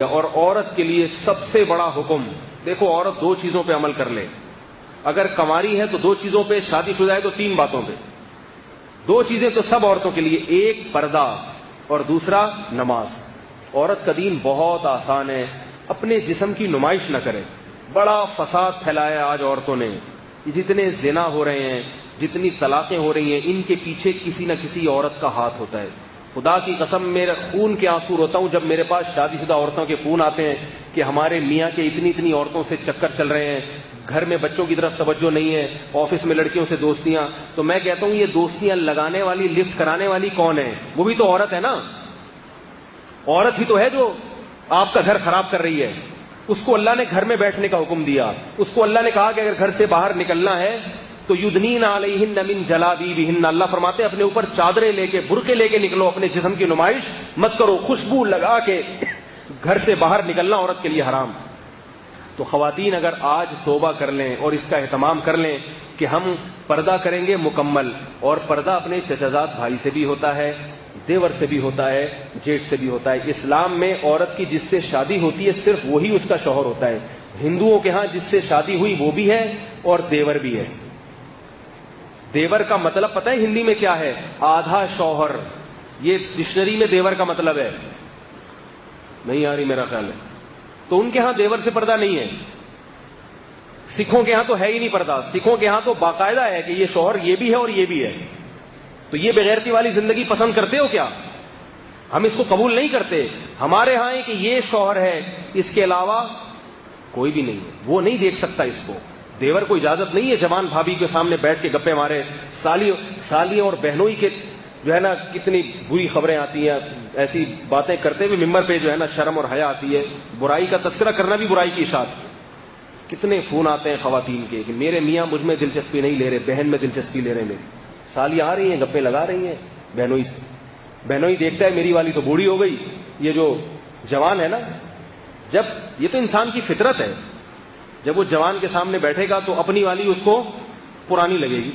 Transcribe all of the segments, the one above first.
اور عورت کے لیے سب سے بڑا حکم، دیکھو عورت دو چیزوں پہ عمل کر لے، اگر کماری ہے تو دو چیزوں پہ، شادی شدہ ہے تو تین باتوں پہ، دو چیزیں تو سب عورتوں کے لیے، ایک پردہ اور دوسرا نماز۔ عورت کا دین بہت آسان ہے، اپنے جسم کی نمائش نہ کرے۔ بڑا فساد پھیلایا آج عورتوں نے، جتنے زنا ہو رہے ہیں، جتنی طلاقیں ہو رہی ہیں، ان کے پیچھے کسی نہ کسی عورت کا ہاتھ ہوتا ہے۔ خدا کی قسم میرا خون کے آنسو روتا ہوں جب میرے پاس شادی شدہ عورتوں کے فون آتے ہیں کہ ہمارے میاں کے اتنی عورتوں سے چکر چل رہے ہیں، گھر میں بچوں کی طرف توجہ نہیں ہے، آفس میں لڑکیوں سے دوستیاں۔ تو میں کہتا ہوں یہ دوستیاں لگانے والی، لفٹ کرانے والی کون ہے؟ وہ بھی تو عورت ہے نا، عورت ہی تو ہے جو آپ کا گھر خراب کر رہی ہے۔ اس کو اللہ نے گھر میں بیٹھنے کا حکم دیا، اس کو اللہ نے کہا کہ اگر گھر سے باہر نکلنا ہے تو یدنین علیہن من جلابیبہن، اللہ فرماتے ہیں اپنے اوپر چادریں لے کے، برقعے لے کے نکلو، اپنے جسم کی نمائش مت کرو، خوشبو لگا کے گھر سے باہر نکلنا عورت کے لیے حرام۔ تو خواتین اگر آج توبہ کر لیں اور اس کا اہتمام کر لیں کہ ہم پردہ کریں گے مکمل، اور پردہ اپنے چچازاد بھائی سے بھی ہوتا ہے، دیور سے بھی ہوتا ہے، جیٹھ سے بھی ہوتا ہے۔ اسلام میں عورت کی جس سے شادی ہوتی ہے صرف وہی اس کا شوہر ہوتا ہے۔ ہندوؤں کے ہاں جس سے شادی ہوئی وہ بھی ہے اور دیور بھی ہے۔ دیور کا مطلب پتہ ہے ہندی میں کیا ہے؟ آدھا شوہر۔ یہ ڈکشنری میں دیور کا مطلب ہے، نہیں آ رہی میرا خیال ہے۔ تو ان کے ہاں دیور سے پردہ نہیں ہے۔ سکھوں کے ہاں تو ہے ہی نہیں پردہ، سکھوں کے ہاں تو باقاعدہ ہے کہ یہ شوہر یہ بھی ہے اور یہ بھی ہے۔ تو یہ بغیرتی والی زندگی پسند کرتے ہو کیا؟ ہم اس کو قبول نہیں کرتے۔ ہمارے ہاں ہے کہ یہ شوہر ہے، اس کے علاوہ کوئی بھی نہیں ہے، وہ نہیں دیکھ سکتا اس کو۔ دیور کو اجازت نہیں ہے جوان بھابھی کے سامنے بیٹھ کے گپے مارے۔ سالیوں اور بہنوئی کے جو ہے نا کتنی بری خبریں آتی ہیں، ایسی باتیں کرتے ہوئے ممبر پہ جو ہے نا شرم اور حیا آتی ہے۔ برائی کا تذکرہ کرنا بھی برائی کی اشاعت۔ کتنے فون آتے ہیں خواتین کے کہ میرے میاں مجھ میں دلچسپی نہیں لے رہے، بہن میں دلچسپی لے رہے ہیں، میری سالی آ رہی ہیں گپے لگا رہی ہیں بہنوئی سے۔ بہنوئی دیکھتا ہے میری والی تو بوڑھی ہو گئی، یہ جو جوان ہے نا، جب یہ تو انسان کی فطرت ہے، جب وہ جوان کے سامنے بیٹھے گا تو اپنی والی اس کو پرانی لگے گی۔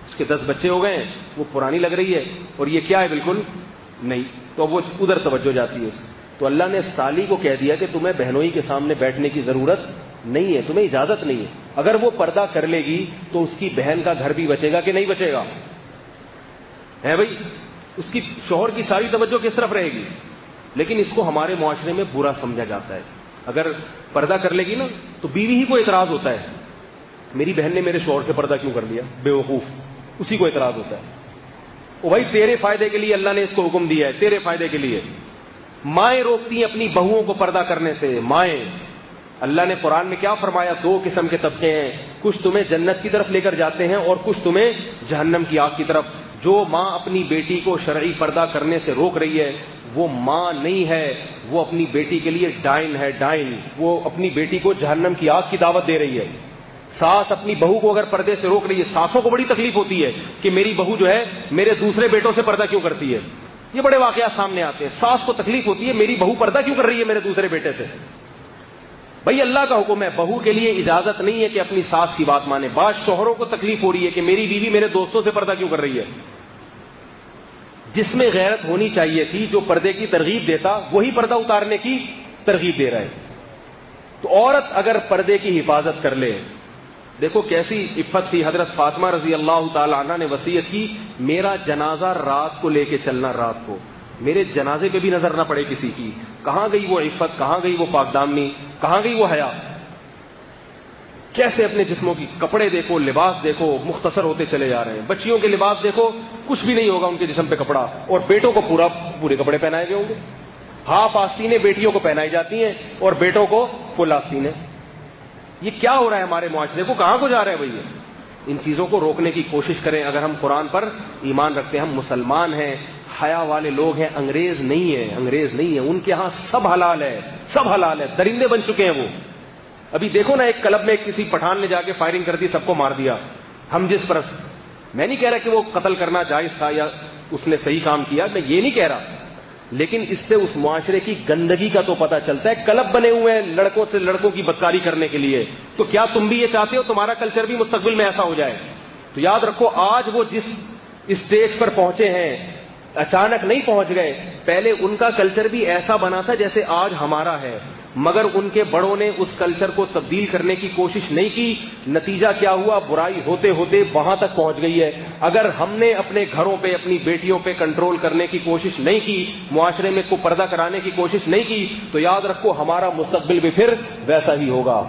اس کے 10 بچے ہو گئے ہیں، وہ پرانی لگ رہی ہے، اور یہ کیا ہے بالکل نہیں، تو وہ ادھر توجہ جاتی ہے اس۔ تو اللہ نے سالی کو کہہ دیا کہ تمہیں بہنوئی کے سامنے بیٹھنے کی ضرورت نہیں ہے، تمہیں اجازت نہیں ہے۔ اگر وہ پردہ کر لے گی تو اس کی بہن کا گھر بھی بچے گا کہ نہیں بچے گا؟ ہے بھائی، اس کی شوہر کی ساری توجہ کس طرف رہے گی؟ لیکن اس کو ہمارے معاشرے میں برا سمجھا جاتا ہے۔ اگر پردہ کر لے گی نا تو بیوی ہی کو اعتراض ہوتا ہے، میری بہن نے میرے شوہر سے پردہ کیوں کر لیا، بے وقوف، اسی کو اعتراض ہوتا ہے۔ او بھائی تیرے فائدے کے لیے اللہ نے اس کو حکم دیا ہے، تیرے فائدے کے لیے۔ مائیں روکتی ہیں اپنی بہوؤں کو پردہ کرنے سے، مائیں۔ اللہ نے قرآن میں کیا فرمایا؟ 2 قسم کے طبقے ہیں، کچھ تمہیں جنت کی طرف لے کر جاتے ہیں اور کچھ تمہیں جہنم کی آگ کی طرف۔ جو ماں اپنی بیٹی کو شرعی پردہ کرنے سے روک رہی ہے وہ ماں نہیں ہے، وہ اپنی بیٹی کے لیے ڈائن ہے، ڈائن۔ وہ اپنی بیٹی کو جہنم کی آگ کی دعوت دے رہی ہے۔ ساس اپنی بہو کو اگر پردے سے روک رہی ہے، ساسوں کو بڑی تکلیف ہوتی ہے کہ میری بہو جو ہے میرے دوسرے بیٹوں سے پردہ کیوں کرتی ہے۔ یہ بڑے واقعات سامنے آتے ہیں، ساس کو تکلیف ہوتی ہے میری بہو پردہ کیوں کر رہی ہے میرے دوسرے بیٹے سے۔ بھائی اللہ کا حکم ہے، بہو کے لیے اجازت نہیں ہے کہ اپنی ساس کی بات مانے۔ بعض شوہروں کو تکلیف ہو رہی ہے کہ میری بیوی میرے دوستوں سے پردہ کیوں کر رہی ہے۔ جس میں غیرت ہونی چاہیے تھی، جو پردے کی ترغیب دیتا وہی پردہ اتارنے کی ترغیب دے رہا ہے۔ تو عورت اگر پردے کی حفاظت کر لے، دیکھو کیسی عفت تھی۔ حضرت فاطمہ رضی اللہ تعالی عنہ نے وصیت کی، میرا جنازہ رات کو لے کے چلنا، رات کو میرے جنازے پہ بھی نظر نہ پڑے کسی کی۔ کہاں گئی وہ عفت، کہاں گئی وہ پاک دامنی، کہاں گئی وہ حیا؟ کیسے اپنے جسموں کی کپڑے دیکھو، لباس دیکھو، مختصر ہوتے چلے جا رہے ہیں۔ بچیوں کے لباس دیکھو، کچھ بھی نہیں ہوگا ان کے جسم پہ کپڑا، اور بیٹوں کو پورے کپڑے پہنائے گئے ہوں گے۔ ہاف آستینیں بیٹیوں کو پہنائی جاتی ہیں اور بیٹوں کو فل آستینیں۔ یہ کیا ہو رہا ہے ہمارے معاشرے کو، کہاں کو جا رہا ہے بھائی؟ ان چیزوں کو روکنے کی کوشش کریں۔ اگر ہم قرآن پر ایمان رکھتے ہیں، ہم مسلمان ہیں، حیا والے لوگ ہیں، انگریز نہیں ہیں، انگریز نہیں ہیں۔ ان کے ہاں سب حلال ہے، سب حلال ہے، درندے بن چکے ہیں وہ۔ ابھی دیکھو نا، ایک کلب میں کسی پٹھان نے جا کے فائرنگ کر دی، سب کو مار دیا۔ ہم جس پرست، میں نہیں کہہ رہا کہ وہ قتل کرنا جائز تھا یا اس نے صحیح کام کیا، میں یہ نہیں کہہ رہا، لیکن اس سے اس معاشرے کی گندگی کا تو پتہ چلتا ہے۔ کلب بنے ہوئے ہیں لڑکوں سے لڑکوں کی بدکاری کرنے کے لیے، تو کیا تم بھی یہ چاہتے ہو تمہارا کلچر بھی مستقبل میں ایسا ہو جائے؟ تو یاد رکھو، آج وہ جس اسٹیج پر پہنچے ہیں اچانک نہیں پہنچ گئے. پہلے ان کا کلچر بھی ایسا بنا تھا جیسے آج ہمارا ہے, مگر ان کے بڑوں نے اس کلچر کو تبدیل کرنے کی کوشش نہیں کی. نتیجہ کیا ہوا؟ برائی ہوتے ہوتے وہاں تک پہنچ گئی ہے. اگر ہم نے اپنے گھروں پہ اپنی بیٹیوں پہ کنٹرول کرنے کی کوشش نہیں کی, معاشرے میں کو پردہ کرانے کی کوشش نہیں کی, تو یاد رکھو ہمارا مستقبل بھی پھر ویسا ہی ہوگا.